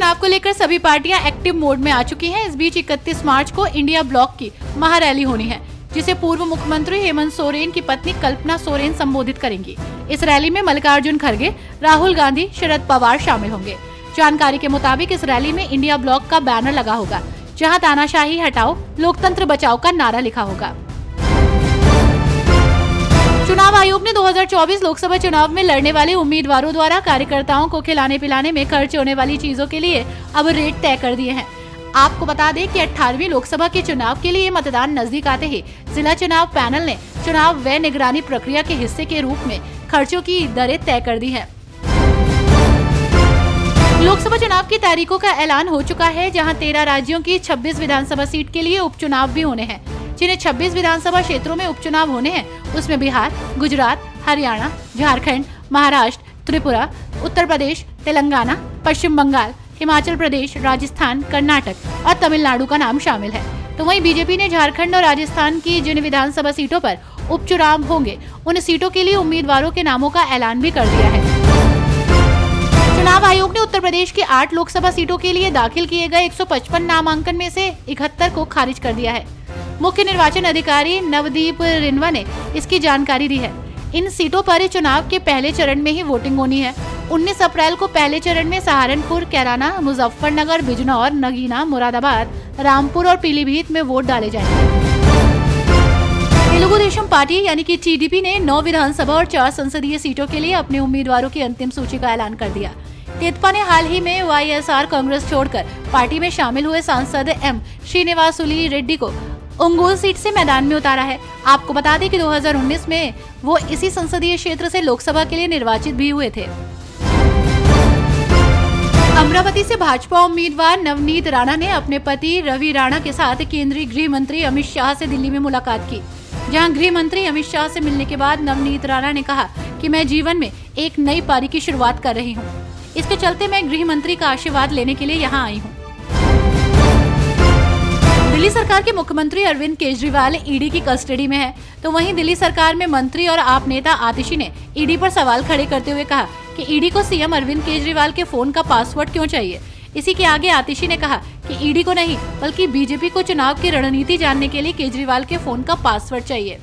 चुनाव को लेकर सभी पार्टियां एक्टिव मोड में आ चुकी हैं। इस बीच 31 मार्च को इंडिया ब्लॉक की महारैली होनी है, जिसे पूर्व मुख्यमंत्री हेमंत सोरेन की पत्नी कल्पना सोरेन संबोधित करेंगी। इस रैली में मल्लिकार्जुन खड़गे, राहुल गांधी, शरद पवार शामिल होंगे। जानकारी के मुताबिक इस रैली में इंडिया ब्लॉक का बैनर लगा होगा, जहां तानाशाही हटाओ, लोकतंत्र बचाओ का नारा लिखा होगा। चुनाव आयोग ने 2024 लोकसभा चुनाव में लड़ने वाले उम्मीदवारों द्वारा कार्यकर्ताओं को खिलाने पिलाने में खर्च होने वाली चीजों के लिए अब रेट तय कर दिए हैं। आपको बता दें कि 18वीं लोकसभा के चुनाव के लिए मतदान नजदीक आते ही जिला चुनाव पैनल ने चुनाव व्यय निगरानी प्रक्रिया के हिस्से के रूप में खर्चों की दरें तय कर दी है। लोकसभा चुनाव की तारीखों का ऐलान हो चुका है, जहां 13 राज्यों की 26 विधानसभा सीट के लिए उपचुनाव भी होने हैं। जिन्हें 26 विधानसभा क्षेत्रों में उपचुनाव होने हैं, उसमें बिहार, गुजरात, हरियाणा, झारखंड, महाराष्ट्र, त्रिपुरा, उत्तर प्रदेश, तेलंगाना, पश्चिम बंगाल, हिमाचल प्रदेश, राजस्थान, कर्नाटक और तमिलनाडु का नाम शामिल है। तो वहीं बीजेपी ने झारखंड और राजस्थान की जिन विधानसभा सीटों पर उपचुनाव होंगे, उन सीटों के लिए उम्मीदवारों के नामों का ऐलान भी कर दिया है। चुनाव आयोग ने उत्तर प्रदेश की 8 लोकसभा सीटों के लिए दाखिल किए गए 155 नामांकन में से 71 को खारिज कर दिया है। मुख्य निर्वाचन अधिकारी नवदीप रिनवा ने इसकी जानकारी दी है। इन सीटों पर चुनाव के पहले चरण में ही वोटिंग होनी है। 19 अप्रैल को पहले चरण में सहारनपुर, कैराना, मुजफ्फरनगर, बिजनौर, नगीना, मुरादाबाद, रामपुर और पीलीभीत में वोट डाले जाएंगे। तेलुगु देशम पार्टी यानी कि टीडीपी ने 9 विधानसभा और 4 संसदीय सीटों के लिए अपने उम्मीदवारों की अंतिम सूची का ऐलान कर दिया। तेजपा ने हाल ही में वाईएसआर कांग्रेस छोड़कर पार्टी में शामिल हुए सांसद एम श्रीनिवासुलु रेड्डी को ओंगोल सीट से मैदान में उतारा है। आपको बता दें कि 2019 में वो इसी संसदीय क्षेत्र से लोकसभा के लिए निर्वाचित भी हुए थे। अमरावती से भाजपा उम्मीदवार नवनीत राणा ने अपने पति रवि राणा के साथ केंद्रीय गृह मंत्री अमित शाह से दिल्ली में मुलाकात की, जहां गृह मंत्री अमित शाह से मिलने के बाद नवनीत राणा ने कहा कि मैं जीवन में एक नई पारी की शुरुआत कर रही हूं। इसके चलते मैं गृह मंत्री का आशीर्वाद लेने के लिए यहां आई हूं। दिल्ली सरकार के मुख्यमंत्री अरविंद केजरीवाल ईडी की कस्टडी में है, तो वहीं दिल्ली सरकार में मंत्री और आप नेता आतिशी ने ईडी पर सवाल खड़े करते हुए कहा कि ईडी को सीएम अरविंद केजरीवाल के फोन का पासवर्ड क्यों चाहिए। इसी के आगे आतिशी ने कहा कि ईडी को नहीं बल्कि बीजेपी को चुनाव की रणनीति जानने के लिए केजरीवाल के फोन का पासवर्ड चाहिए।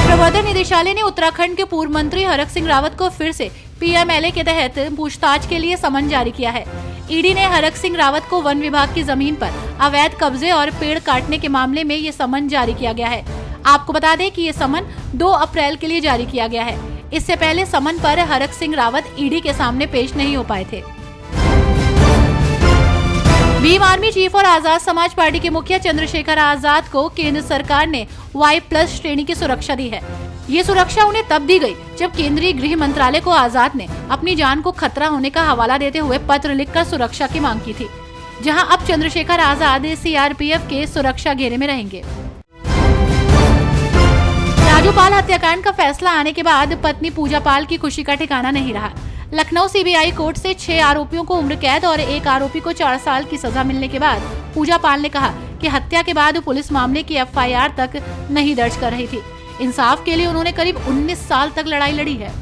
प्रवर्तन निदेशालय ने उत्तराखंड के पूर्व मंत्री हरक सिंह रावत को फिर से पीएमएलए के तहत पूछताछ के लिए समन जारी किया है। ईडी ने हरक सिंह रावत को वन विभाग की जमीन पर अवैध कब्जे और पेड़ काटने के मामले में ये समन जारी किया गया है। आपको बता दें कि ये समन 2 अप्रैल के लिए जारी किया गया है। इससे पहले समन पर हरक सिंह रावत ईडी के सामने पेश नहीं हो पाए थे। भीम आर्मी चीफ और आजाद समाज पार्टी के मुखिया चंद्रशेखर आजाद को केंद्र सरकार ने Y+ श्रेणी की सुरक्षा दी है। ये सुरक्षा उन्हें तब दी गई जब केंद्रीय गृह मंत्रालय को आजाद ने अपनी जान को खतरा होने का हवाला देते हुए पत्र लिखकर सुरक्षा की मांग की थी, जहां अब चंद्रशेखर आजाद सीआरपीएफ के सुरक्षा घेरे में रहेंगे। राजू पाल हत्याकांड का फैसला आने के बाद पत्नी पूजा पाल की खुशी का ठिकाना नहीं रहा। लखनऊ सीबीआई कोर्ट से 6 आरोपियों को उम्र कैद और 1 आरोपी को 4 साल की सजा मिलने के बाद पूजा पाल ने कहा कि हत्या के बाद पुलिस मामले की FIR तक नहीं दर्ज कर रही थी। इंसाफ के लिए उन्होंने करीब 19 साल तक लड़ाई लड़ी है।